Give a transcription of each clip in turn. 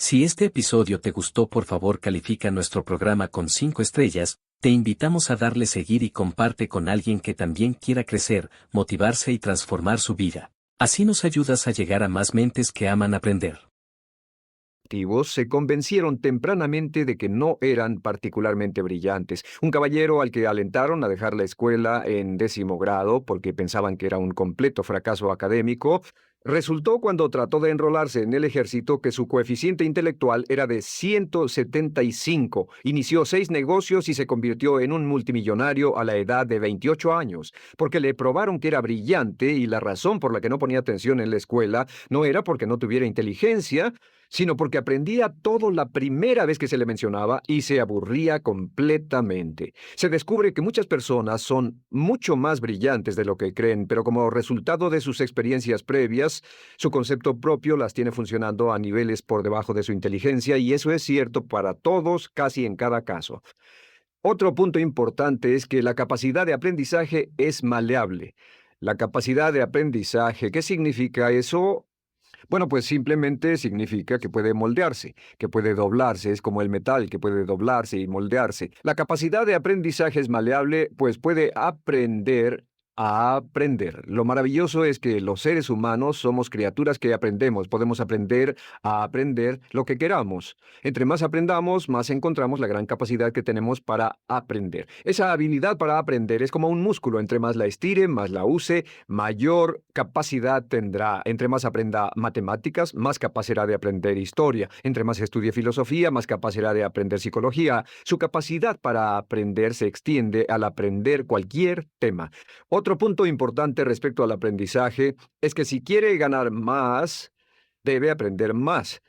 Si este episodio te gustó, por favor califica nuestro programa con 5 estrellas, te invitamos a darle seguir y comparte con alguien que también quiera crecer, motivarse y transformar su vida. Así nos ayudas a llegar a más mentes que aman aprender. Se convencieron tempranamente de que no eran particularmente brillantes. Un caballero al que alentaron a dejar la escuela en 10º grado porque pensaban que era un completo fracaso académico, resultó cuando trató de enrolarse en el ejército que su coeficiente intelectual era de 175. Inició 6 negocios y se convirtió en un multimillonario a la edad de 28 años, porque le probaron que era brillante y la razón por la que no ponía atención en la escuela no era porque no tuviera inteligencia, sino porque aprendía todo la primera vez que se le mencionaba y se aburría completamente. Se descubre que muchas personas son mucho más brillantes de lo que creen, pero como resultado de sus experiencias previas, su concepto propio las tiene funcionando a niveles por debajo de su inteligencia, y eso es cierto para todos, casi en cada caso. Otro punto importante es que la capacidad de aprendizaje es maleable. La capacidad de aprendizaje, ¿qué significa eso? Bueno, pues simplemente significa que puede moldearse, que puede doblarse, es como el metal que puede doblarse y moldearse. La capacidad de aprendizaje es maleable, pues puede aprender a aprender. Lo maravilloso es que los seres humanos somos criaturas que aprendemos, podemos aprender a aprender lo que queramos. Entre más aprendamos, más encontramos la gran capacidad que tenemos para aprender. Esa habilidad para aprender es como un músculo, entre más la estire, más la use, mayor capacidad tendrá. Entre más aprenda matemáticas, más capaz será de aprender historia. Entre más estudie filosofía, más capaz será de aprender psicología. Su capacidad para aprender se extiende al aprender cualquier tema. Otro punto importante respecto al aprendizaje es que si quiere ganar más, debe aprender más.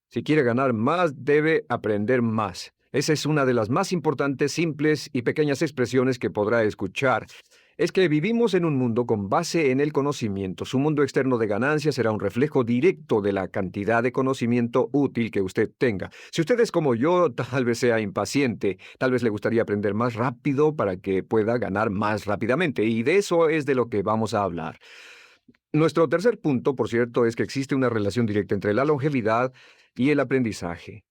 Si quiere ganar más, debe aprender más. Esa es una de las más importantes, simples y pequeñas expresiones que podrá escuchar. Es que vivimos en un mundo con base en el conocimiento. Su mundo externo de ganancias será un reflejo directo de la cantidad de conocimiento útil que usted tenga. Si usted es como yo, tal vez sea impaciente, tal vez le gustaría aprender más rápido para que pueda ganar más rápidamente, y de eso es de lo que vamos a hablar. Nuestro tercer punto, por cierto, es que existe una relación directa entre la longevidad y el aprendizaje.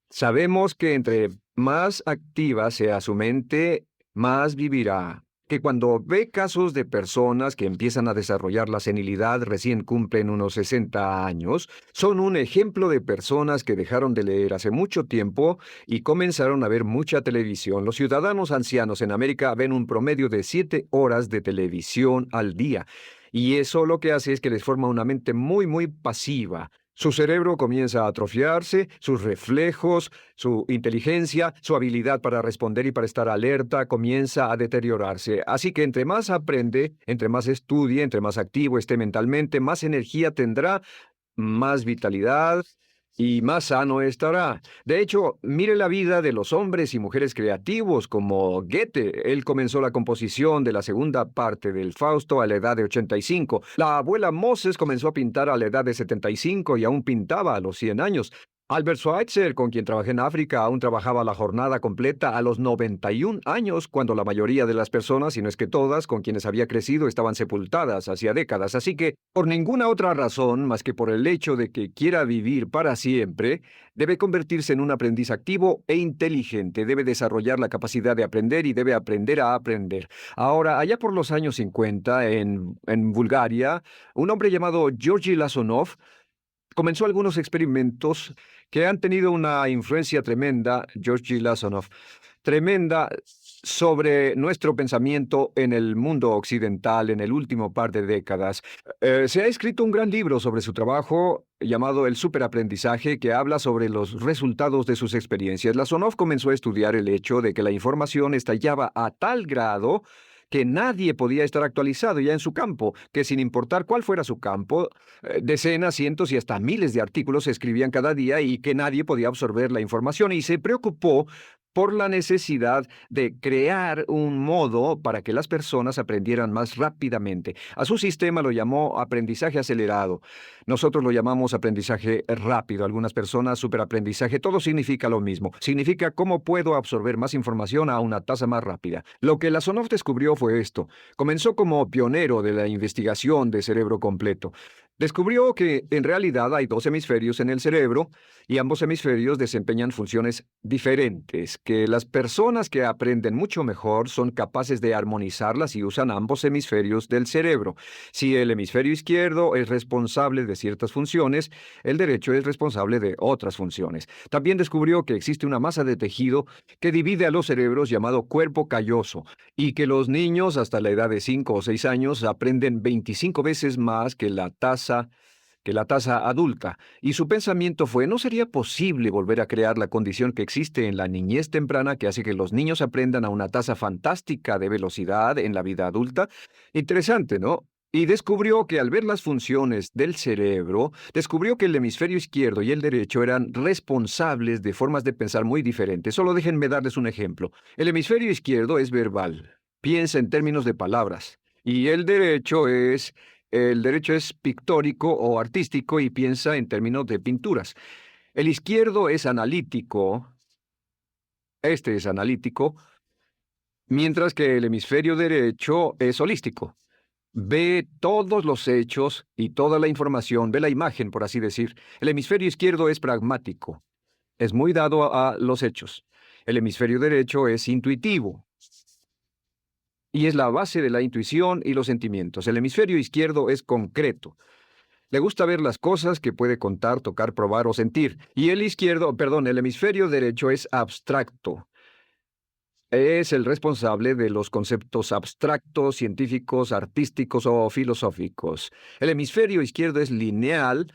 Sabemos que entre más activa sea su mente, más vivirá. Que cuando ve casos de personas que empiezan a desarrollar la senilidad recién cumplen unos 60 años, son un ejemplo de personas que dejaron de leer hace mucho tiempo y comenzaron a ver mucha televisión. Los ciudadanos ancianos en América ven un promedio de 7 horas de televisión al día. Y eso lo que hace es que les forma una mente muy, muy pasiva. Su cerebro comienza a atrofiarse, sus reflejos, su inteligencia, su habilidad para responder y para estar alerta comienza a deteriorarse. Así que entre más aprende, entre más estudie, entre más activo esté mentalmente, más energía tendrá, más vitalidad y más sano estará. De hecho, mire la vida de los hombres y mujeres creativos como Goethe. Él comenzó la composición de la segunda parte del Fausto a la edad de 85. La abuela Moses comenzó a pintar a la edad de 75 y aún pintaba a los 100 años. Albert Schweitzer, con quien trabajé en África, aún trabajaba la jornada completa a los 91 años, cuando la mayoría de las personas, si no es que todas, con quienes había crecido estaban sepultadas hacía décadas. Así que, por ninguna otra razón más que por el hecho de que quiera vivir para siempre, debe convertirse en un aprendiz activo e inteligente. Debe desarrollar la capacidad de aprender y debe aprender a aprender. Ahora, allá por los años 50, en Bulgaria, un hombre llamado Georgy Lasonov comenzó algunos experimentos que han tenido una influencia tremenda, Georgy Lasonov, tremenda sobre nuestro pensamiento en el mundo occidental en el último par de décadas. Se ha escrito un gran libro sobre su trabajo llamado El Superaprendizaje, que habla sobre los resultados de sus experiencias. Lasonov comenzó a estudiar el hecho de que la información estallaba a tal grado que nadie podía estar actualizado ya en su campo, que sin importar cuál fuera su campo, decenas, cientos y hasta miles de artículos se escribían cada día y que nadie podía absorber la información, y se preocupó por la necesidad de crear un modo para que las personas aprendieran más rápidamente. A su sistema lo llamó aprendizaje acelerado. Nosotros lo llamamos aprendizaje rápido. Algunas personas, superaprendizaje. Todo significa lo mismo. Significa cómo puedo absorber más información a una tasa más rápida. Lo que Lasonov descubrió fue esto. Comenzó como pionero de la investigación de cerebro completo. Descubrió que en realidad hay dos hemisferios en el cerebro y ambos hemisferios desempeñan funciones diferentes, que las personas que aprenden mucho mejor son capaces de armonizarlas y usan ambos hemisferios del cerebro. Si el hemisferio izquierdo es responsable de ciertas funciones, el derecho es responsable de otras funciones. También descubrió que existe una masa de tejido que divide a los cerebros llamado cuerpo calloso y que los niños hasta la edad de 5 o 6 años aprenden 25 veces más que la tasa adulta, y su pensamiento fue, ¿no sería posible volver a crear la condición que existe en la niñez temprana que hace que los niños aprendan a una tasa fantástica de velocidad en la vida adulta? Interesante, ¿no? Y descubrió que al ver las funciones del cerebro, descubrió que el hemisferio izquierdo y el derecho eran responsables de formas de pensar muy diferentes. Solo déjenme darles un ejemplo. El hemisferio izquierdo es verbal, piensa en términos de palabras, y el derecho es pictórico o artístico y piensa en términos de pinturas. El izquierdo es analítico, este es analítico, mientras que el hemisferio derecho es holístico. Ve todos los hechos y toda la información, ve la imagen, por así decir. El hemisferio izquierdo es pragmático, es muy dado a los hechos. El hemisferio derecho es intuitivo, y es la base de la intuición y los sentimientos. El hemisferio izquierdo es concreto. Le gusta ver las cosas que puede contar, tocar, probar o sentir. Y el hemisferio derecho es abstracto. Es el responsable de los conceptos abstractos, científicos, artísticos o filosóficos. El hemisferio izquierdo es lineal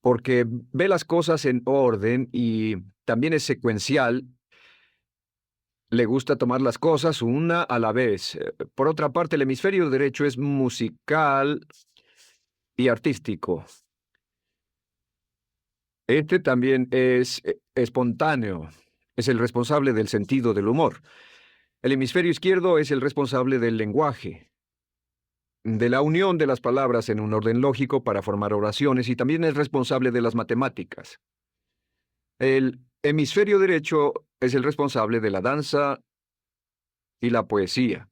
porque ve las cosas en orden y también es secuencial. Le gusta tomar las cosas una a la vez. Por otra parte, el hemisferio derecho es musical y artístico. Este también es espontáneo. Es el responsable del sentido del humor. El hemisferio izquierdo es el responsable del lenguaje, de la unión de las palabras en un orden lógico para formar oraciones y también es responsable de las matemáticas. El hemisferio derecho es el responsable de la danza y la poesía.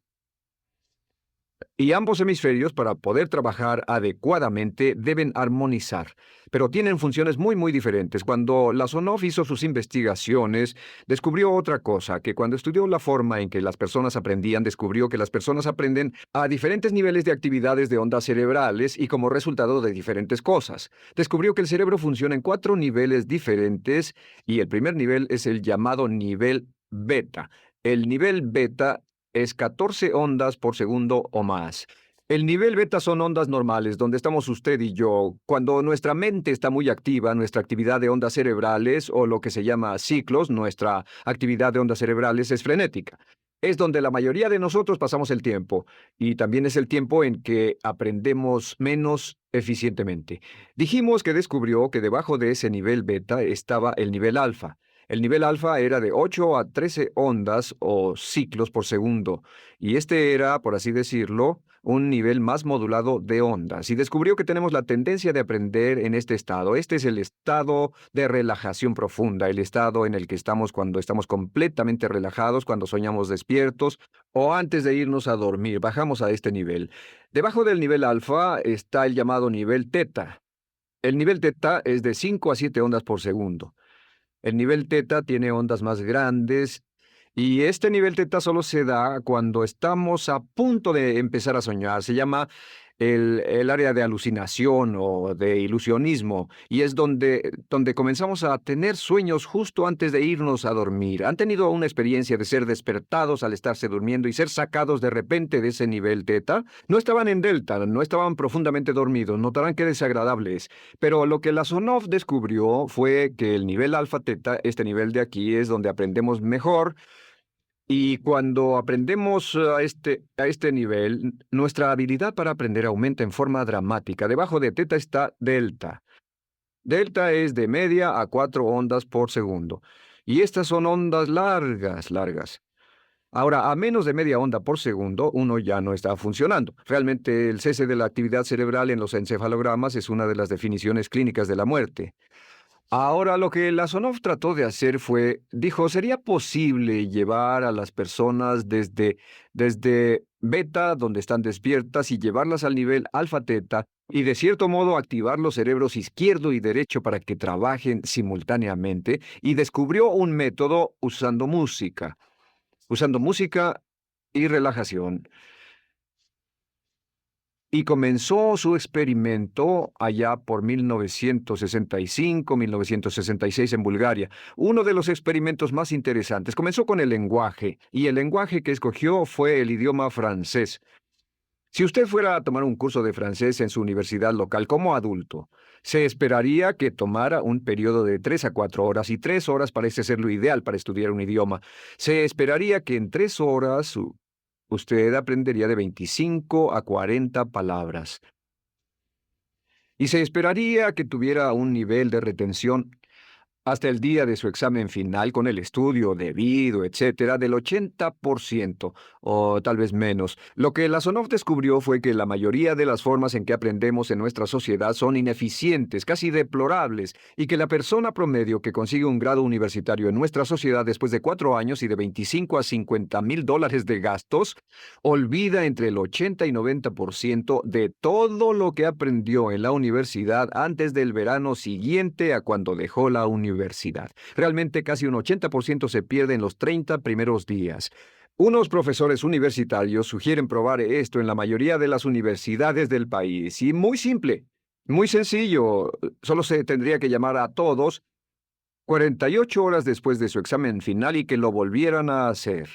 Y ambos hemisferios, para poder trabajar adecuadamente, deben armonizar, pero tienen funciones muy diferentes. Cuando Lasonov hizo sus investigaciones, descubrió otra cosa, que cuando estudió la forma en que las personas aprendían, descubrió que las personas aprenden a diferentes niveles de actividades de ondas cerebrales y como resultado de diferentes cosas. Descubrió que el cerebro funciona en 4 niveles diferentes y el primer nivel es el llamado nivel beta. El nivel beta es 14 ondas por segundo o más. El nivel beta son ondas normales, donde estamos usted y yo. Cuando nuestra mente está muy activa, nuestra actividad de ondas cerebrales, o lo que se llama ciclos, nuestra actividad de ondas cerebrales es frenética. Es donde la mayoría de nosotros pasamos el tiempo, y también es el tiempo en que aprendemos menos eficientemente. Dijimos que descubrió que debajo de ese nivel beta estaba el nivel alfa. El nivel alfa era de 8 a 13 ondas o ciclos por segundo, y este era, por así decirlo, un nivel más modulado de ondas. Y descubrió que tenemos la tendencia de aprender en este estado. Este es el estado de relajación profunda, el estado en el que estamos cuando estamos completamente relajados, cuando soñamos despiertos, o antes de irnos a dormir. Bajamos a este nivel. Debajo del nivel alfa está el llamado nivel teta. El nivel teta es de 5 a 7 ondas por segundo. El nivel teta tiene ondas más grandes y este nivel teta solo se da cuando estamos a punto de empezar a soñar. Se llama el área de alucinación o de ilusionismo y es donde comenzamos a tener sueños justo antes de irnos a dormir. ¿Han tenido una experiencia de ser despertados al estarse durmiendo y ser sacados de repente de ese nivel teta? No estaban en delta, no estaban profundamente dormidos, notarán qué desagradable es. Pero lo que Lasonov descubrió fue que el nivel alfa teta, este nivel de aquí, es donde aprendemos mejor. Y cuando aprendemos a este nivel, nuestra habilidad para aprender aumenta en forma dramática. Debajo de teta está delta. Delta es de media a 4 ondas por segundo. Y estas son ondas largas. Ahora, a menos de media onda por segundo, uno ya no está funcionando. Realmente, el cese de la actividad cerebral en los encefalogramas es una de las definiciones clínicas de la muerte. Ahora, lo que Lasonov trató de hacer fue, dijo, ¿sería posible llevar a las personas desde beta, donde están despiertas, y llevarlas al nivel alfa-teta, y de cierto modo activar los cerebros izquierdo y derecho para que trabajen simultáneamente? Y descubrió un método usando música y relajación. Y comenzó su experimento allá por 1965, 1966 en Bulgaria. Uno de los experimentos más interesantes. Comenzó con el lenguaje, y el lenguaje que escogió fue el idioma francés. Si usted fuera a tomar un curso de francés en su universidad local como adulto, se esperaría que tomara un periodo de 3 a 4 horas, y 3 horas parece ser lo ideal para estudiar un idioma. Se esperaría que en 3 horas usted aprendería de 25 a 40 palabras. Y se esperaría que tuviera un nivel de retención hasta el día de su examen final, con el estudio debido, etcétera, del 80%, o tal vez menos. Lo que Lasonov descubrió fue que la mayoría de las formas en que aprendemos en nuestra sociedad son ineficientes, casi deplorables, y que la persona promedio que consigue un grado universitario en nuestra sociedad después de 4 años y de 25 a 50 mil dólares de gastos, olvida entre el 80 y 90% de todo lo que aprendió en la universidad antes del verano siguiente a cuando dejó la universidad. Realmente casi un 80% se pierde en los 30 primeros días. Unos profesores universitarios sugieren probar esto en la mayoría de las universidades del país. Y muy simple, muy sencillo. Solo se tendría que llamar a todos 48 horas después de su examen final y que lo volvieran a hacer.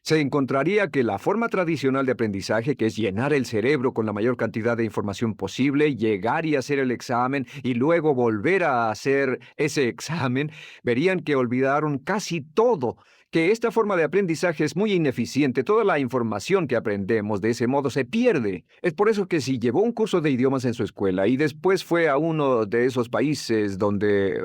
Se encontraría que la forma tradicional de aprendizaje, que es llenar el cerebro con la mayor cantidad de información posible, llegar y hacer el examen y luego volver a hacer ese examen, verían que olvidaron casi todo, que esta forma de aprendizaje es muy ineficiente. Toda la información que aprendemos de ese modo se pierde. Es por eso que si llevó un curso de idiomas en su escuela y después fue a uno de esos países donde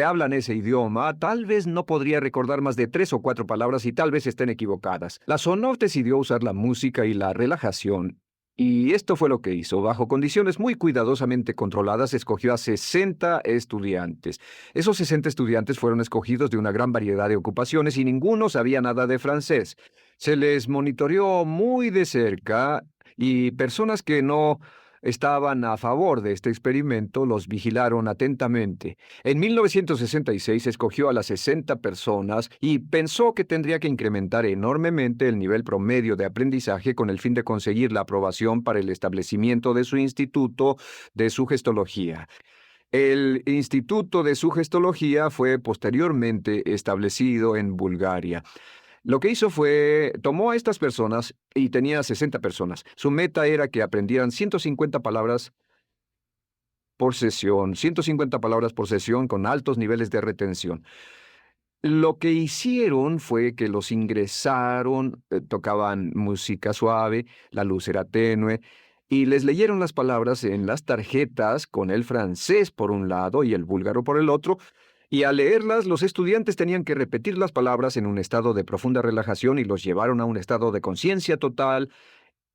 hablan ese idioma, tal vez no podría recordar más de 3 o 4 palabras y tal vez estén equivocadas. Lasonov decidió usar la música y la relajación. Y esto fue lo que hizo. Bajo condiciones muy cuidadosamente controladas, escogió a 60 estudiantes. Esos 60 estudiantes fueron escogidos de una gran variedad de ocupaciones y ninguno sabía nada de francés. Se les monitoreó muy de cerca, y personas que no estaban a favor de este experimento los vigilaron atentamente. En 1966 escogió a las 60 personas y pensó que tendría que incrementar enormemente el nivel promedio de aprendizaje con el fin de conseguir la aprobación para el establecimiento de su instituto de sugestología. El Instituto de Sugestología fue posteriormente establecido en Bulgaria. Lo que hizo fue, tomó a estas personas y tenía 60 personas. Su meta era que aprendieran 150 palabras por sesión, 150 palabras por sesión con altos niveles de retención. Lo que hicieron fue que los ingresaron, tocaban música suave, la luz era tenue, y les leyeron las palabras en las tarjetas con el francés por un lado y el búlgaro por el otro, y al leerlas los estudiantes tenían que repetir las palabras en un estado de profunda relajación y los llevaron a un estado de conciencia total.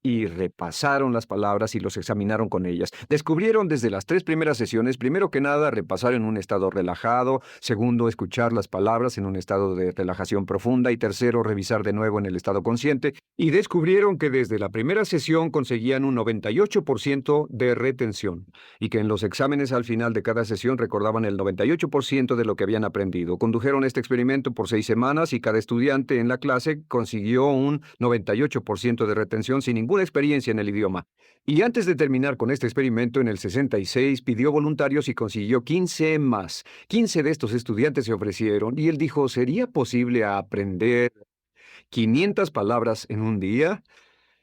Y repasaron las palabras y los examinaron con ellas. Descubrieron desde las 3 primeras sesiones, primero que nada, repasar en un estado relajado; segundo, escuchar las palabras en un estado de relajación profunda; y tercero, revisar de nuevo en el estado consciente. Y descubrieron que desde la primera sesión conseguían un 98% de retención, y que en los exámenes al final de cada sesión recordaban el 98% de lo que habían aprendido. Condujeron este experimento por 6 semanas y cada estudiante en la clase consiguió un 98% de retención sin ninguna experiencia en el idioma. Y antes de terminar con este experimento, en el 66 pidió voluntarios y consiguió 15 más. 15 de estos estudiantes se ofrecieron y él dijo, ¿sería posible aprender 500 palabras en un día?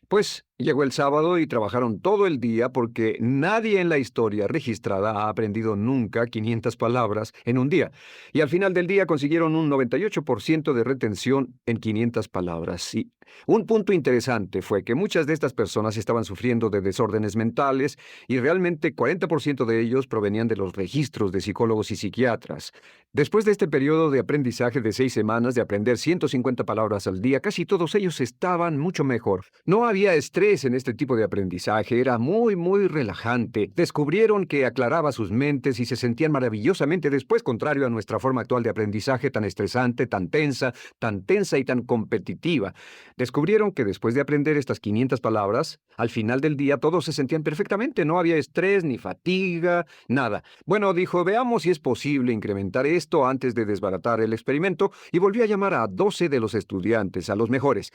Pues llegó el sábado y trabajaron todo el día porque nadie en la historia registrada ha aprendido nunca 500 palabras en un día. Y al final del día consiguieron un 98% de retención en 500 palabras. Y un punto interesante fue que muchas de estas personas estaban sufriendo de desórdenes mentales y realmente 40% de ellos provenían de los registros de psicólogos y psiquiatras. Después de este periodo de aprendizaje de 6 semanas de aprender 150 palabras al día, casi todos ellos estaban mucho mejor. No había estrés estrés en este tipo de aprendizaje era muy relajante. Descubrieron que aclaraba sus mentes y se sentían maravillosamente después, contrario a nuestra forma actual de aprendizaje tan estresante, tan tensa y tan competitiva. Descubrieron que después de aprender estas 500 palabras, al final del día todos se sentían perfectamente, no había estrés ni fatiga, nada. Bueno, dijo, veamos si es posible incrementar esto antes de desbaratar el experimento, y volvió a llamar a 12 de los estudiantes, a los mejores.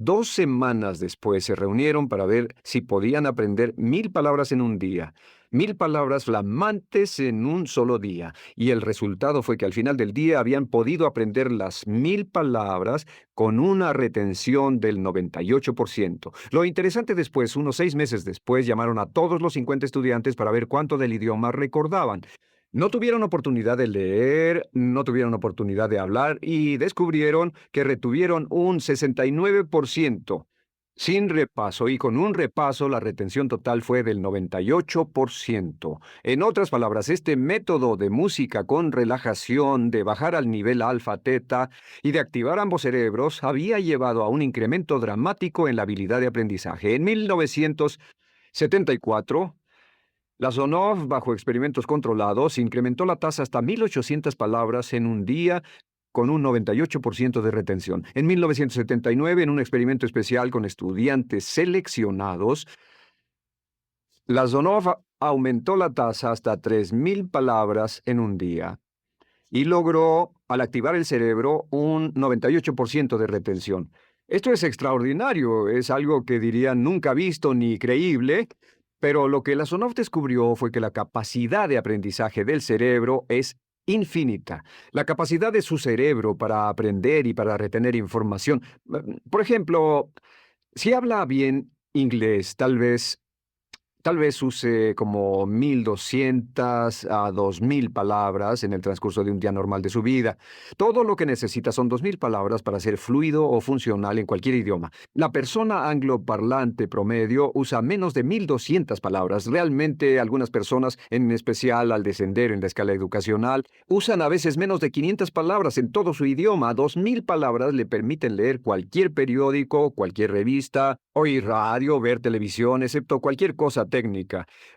2 semanas después se reunieron para ver si podían aprender 1000 palabras en un día. 1000 palabras flamantes en un solo día. Y el resultado fue que al final del día habían podido aprender las 1000 palabras con una retención del 98%. Lo interesante después, unos 6 meses después, llamaron a todos los 50 estudiantes para ver cuánto del idioma recordaban. No tuvieron oportunidad de leer, no tuvieron oportunidad de hablar y descubrieron que retuvieron un 69%. Sin repaso, y con un repaso la retención total fue del 98%. En otras palabras, este método de música con relajación, de bajar al nivel alfa-teta y de activar ambos cerebros había llevado a un incremento dramático en la habilidad de aprendizaje. En 1974, la Zonov, bajo experimentos controlados, incrementó la tasa hasta 1800 palabras en un día con un 98% de retención. En 1979, en un experimento especial con estudiantes seleccionados, la Zonov aumentó la tasa hasta 3000 palabras en un día y logró, al activar el cerebro, un 98% de retención. Esto es extraordinario, es algo que dirían nunca visto ni creíble, pero lo que la Zonov descubrió fue que la capacidad de aprendizaje del cerebro es infinita. La capacidad de su cerebro para aprender y para retener información. Por ejemplo, si habla bien inglés, Tal vez use como 1200 a 2000 palabras en el transcurso de un día normal de su vida. Todo lo que necesita son 2000 palabras para ser fluido o funcional en cualquier idioma. La persona angloparlante promedio usa menos de 1200 palabras. Realmente algunas personas, en especial al descender en la escala educacional, usan a veces menos de 500 palabras en todo su idioma. 2000 palabras le permiten leer cualquier periódico, cualquier revista, oír radio, ver televisión, excepto cualquier cosa técnica.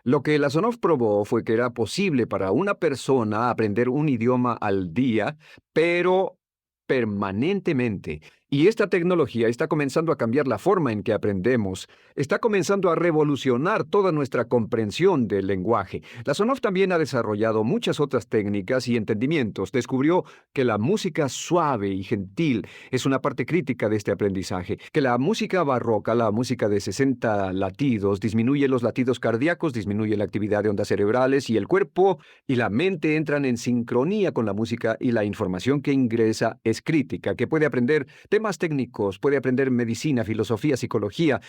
Lo que la Zonov probó fue que era posible para una persona aprender un idioma al día, pero permanentemente. Y esta tecnología está comenzando a cambiar la forma en que aprendemos. Está comenzando a revolucionar toda nuestra comprensión del lenguaje. La Zonov también ha desarrollado muchas otras técnicas y entendimientos. Descubrió que la música suave y gentil es una parte crítica de este aprendizaje. Que la música barroca, la música de 60 latidos, disminuye los latidos cardíacos, disminuye la actividad de ondas cerebrales y el cuerpo y la mente entran en sincronía con la música y la información que ingresa es crítica, que puede aprender temas técnicos, puede aprender medicina, filosofía, psicología.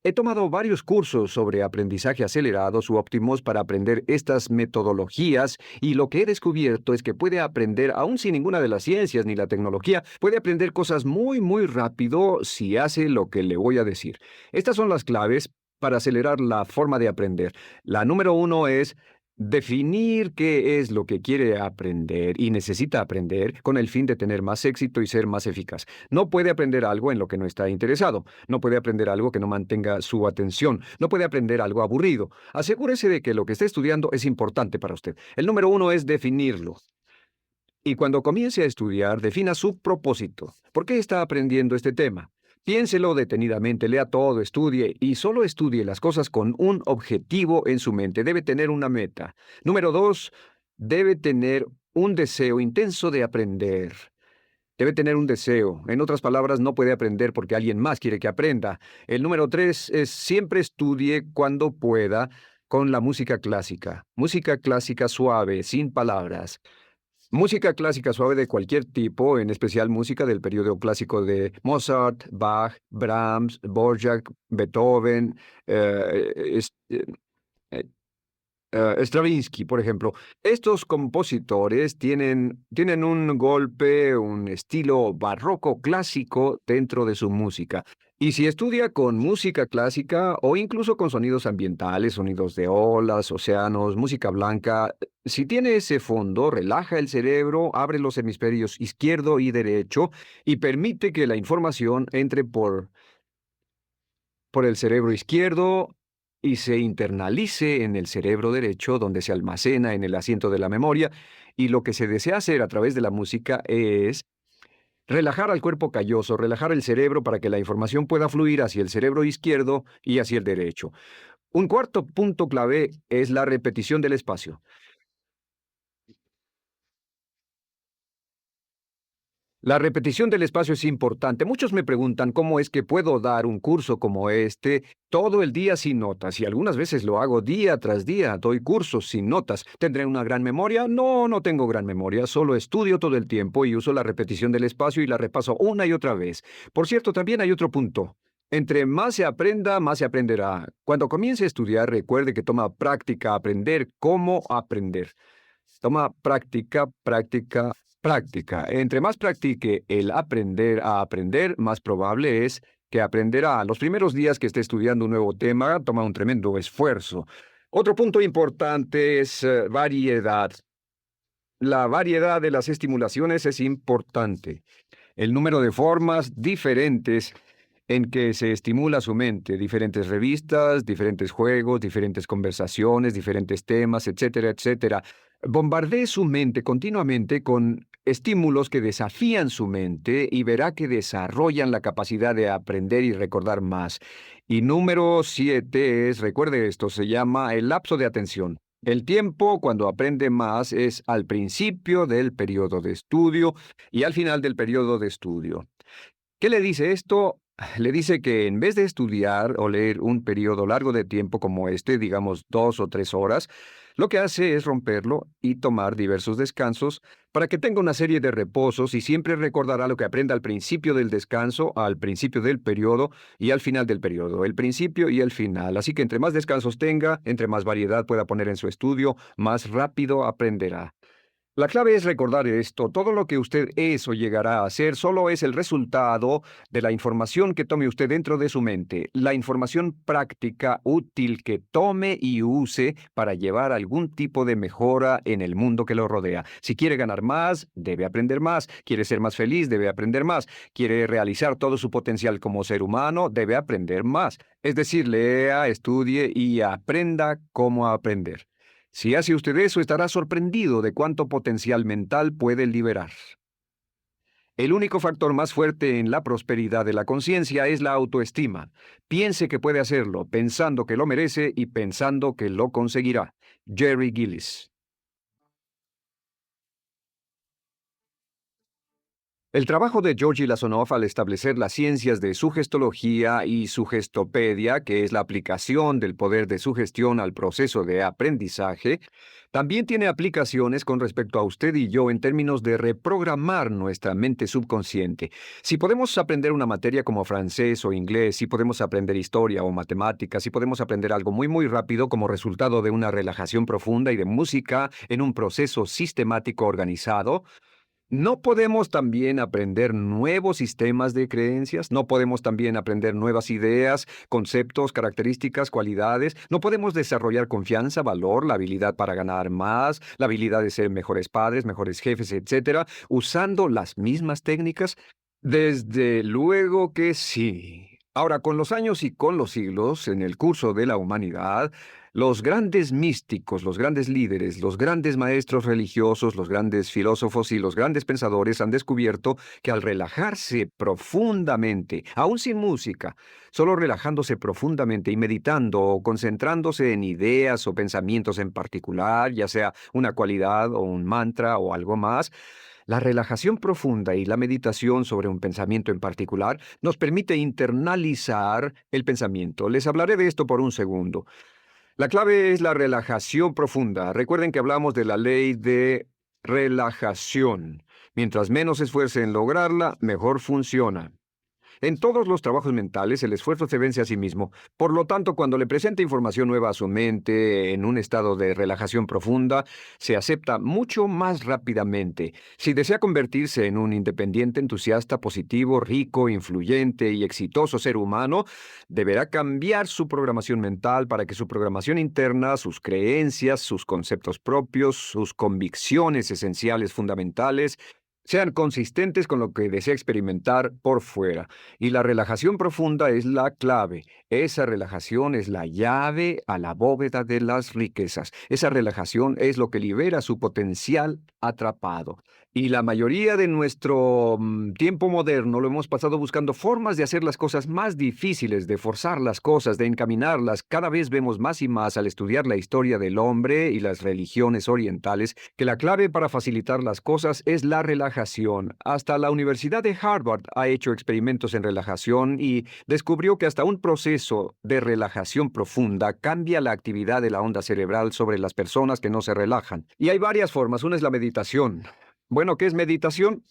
He tomado varios cursos sobre aprendizaje acelerado u óptimos para aprender estas metodologías y lo que he descubierto es que puede aprender, aún sin ninguna de las ciencias ni la tecnología, puede aprender cosas muy rápido si hace lo que le voy a decir. Estas son las claves para acelerar la forma de aprender. La número 1 es definir qué es lo que quiere aprender y necesita aprender con el fin de tener más éxito y ser más eficaz. No puede aprender algo en lo que no está interesado. No puede aprender algo que no mantenga su atención. No puede aprender algo aburrido. Asegúrese de que lo que está estudiando es importante para usted. El número 1 es definirlo. Y cuando comience a estudiar, defina su propósito. ¿Por qué está aprendiendo este tema? Piénselo detenidamente, lea todo, estudie y solo estudie las cosas con un objetivo en su mente. Debe tener una meta. Número 2, debe tener un deseo intenso de aprender. Debe tener un deseo. En otras palabras, no puede aprender porque alguien más quiere que aprenda. El número 3 es siempre estudie cuando pueda con la música clásica. Música clásica suave, sin palabras. Música clásica suave de cualquier tipo, en especial música del periodo clásico de Mozart, Bach, Brahms, Dvorak, Beethoven, Stravinsky, por ejemplo. Estos compositores tienen un golpe, un estilo barroco clásico dentro de su música. Y si estudia con música clásica o incluso con sonidos ambientales, sonidos de olas, océanos, música blanca, si tiene ese fondo, relaja el cerebro, abre los hemisferios izquierdo y derecho y permite que la información entre por por el cerebro izquierdo y se internalice en el cerebro derecho, donde se almacena en el asiento de la memoria. Y lo que se desea hacer a través de la música es relajar al cuerpo calloso, relajar el cerebro para que la información pueda fluir hacia el cerebro izquierdo y hacia el derecho. Un cuarto punto clave es la repetición del espacio. La repetición del espacio es importante. Muchos me preguntan cómo es que puedo dar un curso como este todo el día sin notas, y algunas veces lo hago día tras día, doy cursos sin notas. ¿Tendré una gran memoria? No, no tengo gran memoria, solo estudio todo el tiempo y uso la repetición del espacio y la repaso una y otra vez. Por cierto, también hay otro punto. Entre más se aprenda, más se aprenderá. Cuando comience a estudiar, recuerde que toma práctica aprender cómo aprender. Toma práctica, práctica, práctica. Entre más practique el aprender a aprender, más probable es que aprenderá. Los primeros días que esté estudiando un nuevo tema, toma un tremendo esfuerzo. Otro punto importante es variedad. La variedad de las estimulaciones es importante. El número de formas diferentes en que se estimula su mente, diferentes revistas, diferentes juegos, diferentes conversaciones, diferentes temas, etcétera, etcétera. Bombardee su mente continuamente con estímulos que desafían su mente y verá que desarrollan la capacidad de aprender y recordar más. Y número 7 es, recuerde esto, se llama el lapso de atención. El tiempo, cuando aprende más, es al principio del periodo de estudio y al final del periodo de estudio. ¿Qué le dice esto? Le dice que en vez de estudiar o leer un periodo largo de tiempo como este, digamos 2 o 3 horas, lo que hace es romperlo y tomar diversos descansos para que tenga una serie de reposos y siempre recordará lo que aprenda al principio del descanso, al principio del periodo y al final del periodo, el principio y el final. Así que entre más descansos tenga, entre más variedad pueda poner en su estudio, más rápido aprenderá. La clave es recordar esto: todo lo que usted es o llegará a hacer solo es el resultado de la información que tome usted dentro de su mente, la información práctica útil que tome y use para llevar algún tipo de mejora en el mundo que lo rodea. Si quiere ganar más, debe aprender más. Quiere ser más feliz, debe aprender más. Quiere realizar todo su potencial como ser humano, debe aprender más. Es decir, lea, estudie y aprenda cómo aprender. Si hace usted eso, estará sorprendido de cuánto potencial mental puede liberar. El único factor más fuerte en la prosperidad de la conciencia es la autoestima. Piense que puede hacerlo, pensando que lo merece y pensando que lo conseguirá. Jerry Gillis. El trabajo de Georgi Lasonov al establecer las ciencias de sugestología y sugestopedia, que es la aplicación del poder de sugestión al proceso de aprendizaje, también tiene aplicaciones con respecto a usted y yo en términos de reprogramar nuestra mente subconsciente. Si podemos aprender una materia como francés o inglés, si podemos aprender historia o matemáticas, si podemos aprender algo muy muy rápido como resultado de una relajación profunda y de música en un proceso sistemático organizado, ¿no podemos también aprender nuevos sistemas de creencias? ¿No podemos también aprender nuevas ideas, conceptos, características, cualidades? ¿No podemos desarrollar confianza, valor, la habilidad para ganar más, la habilidad de ser mejores padres, mejores jefes, etcétera, usando las mismas técnicas? Desde luego que sí. Ahora, con los años y con los siglos, en el curso de la humanidad, los grandes místicos, los grandes líderes, los grandes maestros religiosos, los grandes filósofos y los grandes pensadores han descubierto que al relajarse profundamente, aún sin música, solo relajándose profundamente y meditando o concentrándose en ideas o pensamientos en particular, ya sea una cualidad o un mantra o algo más, la relajación profunda y la meditación sobre un pensamiento en particular nos permite internalizar el pensamiento. Les hablaré de esto por un segundo. La clave es la relajación profunda. Recuerden que hablamos de la ley de relajación. Mientras menos se esfuerce en lograrla, mejor funciona. En todos los trabajos mentales, el esfuerzo se vence a sí mismo. Por lo tanto, cuando le presenta información nueva a su mente en un estado de relajación profunda, se acepta mucho más rápidamente. Si desea convertirse en un independiente, entusiasta, positivo, rico, influyente y exitoso ser humano, deberá cambiar su programación mental para que su programación interna, sus creencias, sus conceptos propios, sus convicciones esenciales fundamentales, Sean consistentes con lo que desea experimentar por fuera. Y la relajación profunda es la clave. Esa relajación es la llave a la bóveda de las riquezas. Esa relajación es lo que libera su potencial atrapado. Y la mayoría de nuestro tiempo moderno lo hemos pasado buscando formas de hacer las cosas más difíciles, de forzar las cosas, de encaminarlas. Cada vez vemos más y más al estudiar la historia del hombre y las religiones orientales que la clave para facilitar las cosas es la relajación. Hasta la Universidad de Harvard ha hecho experimentos en relajación y descubrió que hasta un proceso de relajación profunda cambia la actividad de la onda cerebral sobre las personas que no se relajan. Y hay varias formas. Una es la meditación. Bueno, ¿qué es meditación?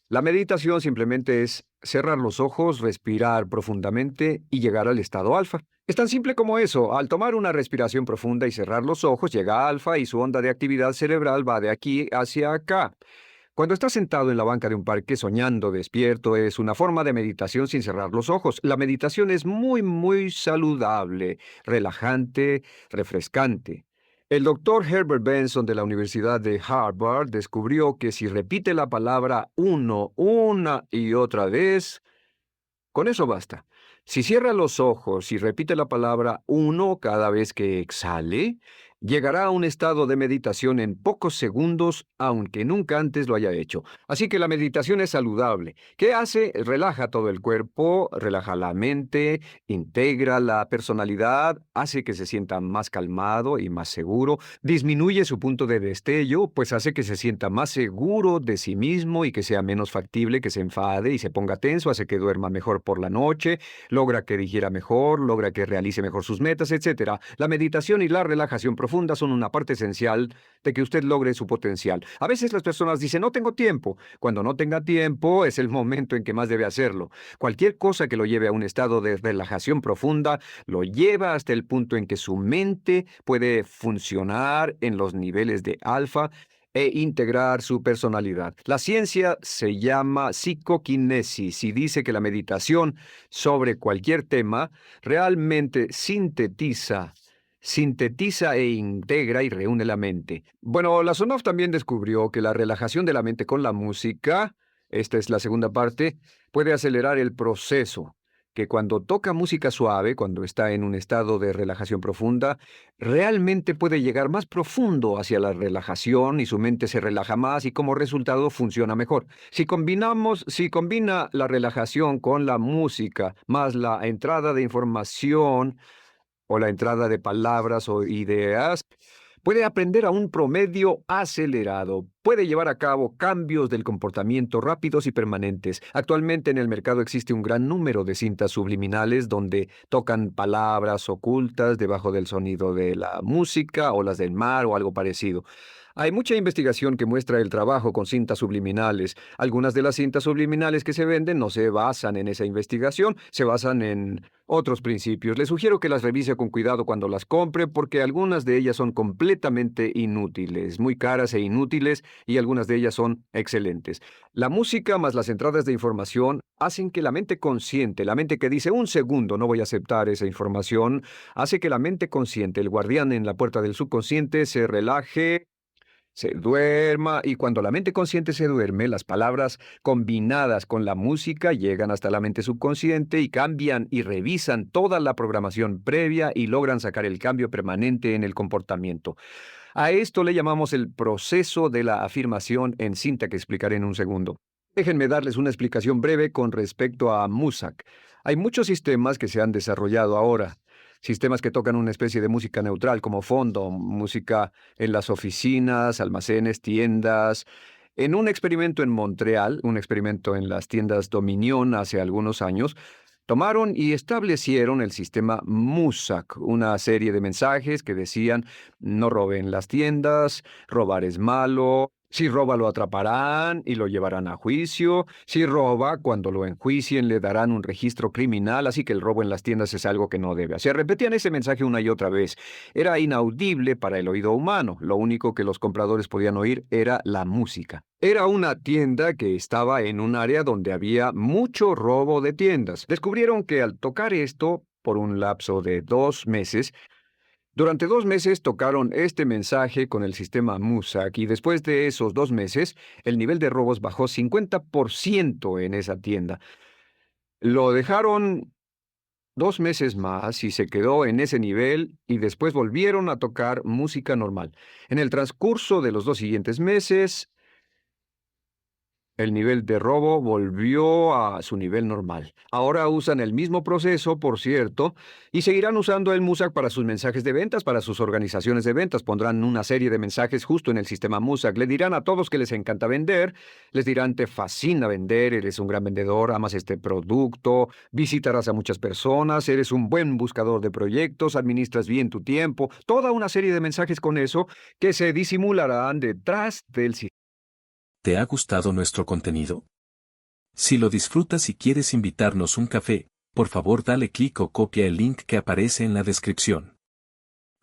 La meditación simplemente es cerrar los ojos, respirar profundamente y llegar al estado alfa. Es tan simple como eso. Al tomar una respiración profunda y cerrar los ojos, llega a alfa y su onda de actividad cerebral va de aquí hacia acá. Cuando estás sentado en la banca de un parque soñando despierto es una forma de meditación sin cerrar los ojos. La meditación es muy saludable, relajante, refrescante. El doctor Herbert Benson de la Universidad de Harvard descubrió que si repite la palabra uno una y otra vez, con eso basta. Si cierra los ojos y repite la palabra uno cada vez que exhale, llegará a un estado de meditación en pocos segundos, aunque nunca antes lo haya hecho. Así que la meditación es saludable. ¿Qué hace? Relaja todo el cuerpo, relaja la mente, integra la personalidad, hace que se sienta más calmado y más seguro, disminuye su punto de destello, pues hace que se sienta más seguro de sí mismo y que sea menos factible que se enfade y se ponga tenso, hace que duerma mejor por la noche, logra que digiera mejor, logra que realice mejor sus metas, etc. La meditación y la relajación profunda son una parte esencial de que usted logre su potencial. A veces las personas dicen, no tengo tiempo. Cuando no tenga tiempo es el momento en que más debe hacerlo. Cualquier cosa que lo lleve a un estado de relajación profunda lo lleva hasta el punto en que su mente puede funcionar en los niveles de alfa e integrar su personalidad. La ciencia se llama psicoquinesis y dice que la meditación sobre cualquier tema realmente sintetiza e integra y reúne la mente. Bueno, Lasonov también descubrió que la relajación de la mente con la música, esta es la segunda parte, puede acelerar el proceso, que cuando toca música suave, cuando está en un estado de relajación profunda, realmente puede llegar más profundo hacia la relajación y su mente se relaja más y como resultado funciona mejor. Si combina la relajación con la música, más la entrada de información, o la entrada de palabras o ideas, puede aprender a un promedio acelerado. Puede llevar a cabo cambios del comportamiento rápidos y permanentes. Actualmente en el mercado existe un gran número de cintas subliminales donde tocan palabras ocultas debajo del sonido de la música o las del mar o algo parecido. Hay mucha investigación que muestra el trabajo con cintas subliminales. Algunas de las cintas subliminales que se venden no se basan en esa investigación, se basan en otros principios. Le sugiero que las revise con cuidado cuando las compre porque algunas de ellas son completamente inútiles, muy caras e inútiles, y algunas de ellas son excelentes. La música más las entradas de información hacen que la mente consciente, la mente que dice un segundo no voy a aceptar esa información, hace que la mente consciente, el guardián en la puerta del subconsciente, se relaje, se duerma, y cuando la mente consciente se duerme, las palabras combinadas con la música llegan hasta la mente subconsciente y cambian y revisan toda la programación previa y logran sacar el cambio permanente en el comportamiento. A esto le llamamos el proceso de la afirmación en cinta que explicaré en un segundo. Déjenme darles una explicación breve con respecto a Muzak. Hay muchos sistemas que se han desarrollado ahora. Sistemas que tocan una especie de música neutral como fondo, música en las oficinas, almacenes, tiendas. En un experimento en Montreal, un experimento en las tiendas Dominion hace algunos años, tomaron y establecieron el sistema MUSAC, una serie de mensajes que decían, no roben las tiendas, robar es malo, si roba lo atraparán y lo llevarán a juicio, si roba, cuando lo enjuicien le darán un registro criminal, así que el robo en las tiendas es algo que no debe hacer. Repetían ese mensaje una y otra vez. Era inaudible para el oído humano, lo único que los compradores podían oír era la música. Era una tienda que estaba en un área donde había mucho robo de tiendas. Descubrieron que al tocar esto, por un lapso de 2 meses, Durante 2 meses tocaron este mensaje con el sistema MUSAC y después de esos 2 meses, el nivel de robos bajó 50% en esa tienda. Lo dejaron 2 meses más y se quedó en ese nivel y después volvieron a tocar música normal. En el transcurso de los 2 siguientes meses, el nivel de robo volvió a su nivel normal. Ahora usan el mismo proceso, por cierto, y seguirán usando el MUSAC para sus mensajes de ventas, para sus organizaciones de ventas. Pondrán una serie de mensajes justo en el sistema MUSAC. Le dirán a todos que les encanta vender, les dirán te fascina vender, eres un gran vendedor, amas este producto, visitarás a muchas personas, eres un buen buscador de proyectos, administras bien tu tiempo. Toda una serie de mensajes con eso que se disimularán detrás del sistema. ¿Te ha gustado nuestro contenido? Si lo disfrutas y quieres invitarnos un café, por favor dale clic o copia el link que aparece en la descripción.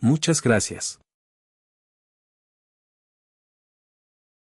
Muchas gracias.